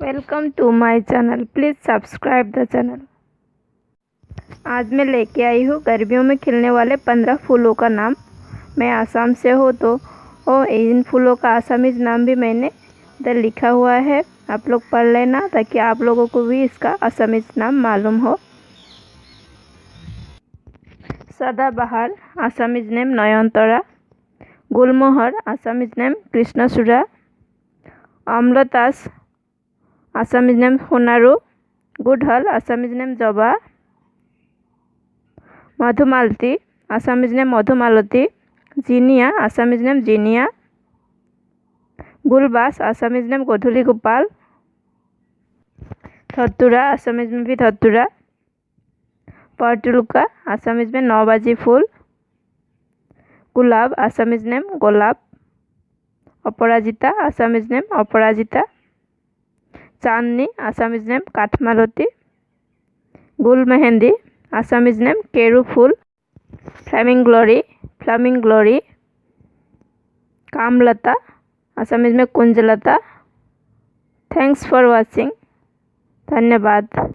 Welcome to my channel, please subscribe the channel. आज मैं लेके आई हूँ गर्मियों में खिलने वाले 15 फूलों का नाम। मैं आसाम से हूँ तो इन फूलों का आसामीज नाम भी मैंने इधर लिखा हुआ है, आप लोग पढ़ लेना ताकि आप लोगों को भी इसका आसामीज नाम मालूम हो। सदाबहार आसामीज नेम नयनतरा, गुलमोहर आसामीज नेम कृष्णचूड़ा, अम्लतास आसामीज नेम सोनारू, गुडहल आसामीज नेम जबा, मधुमालती आसामीज नेम मधुमालती, जिनिया आसामीज नेम जिनिया, गुलबास आसामीज नेम गोधुली गोपाल, धतुरा आसामीज में भी धतुरा, पर्टुलुका आसामीज में 9 बाजी फूल, गुलाब आसामीज नेम गोलाप, अपराजिता आसामीज नेम अपराजिता, चांदनी आसामीज नेम काठमालती, गुल मेहंदी आसामीज नेम केरू फूल, फ्लामिंग ग्लोरी, कामलता आसामीज में कुंजलता। थैंक्स फॉर वॉचिंग, धन्यवाद।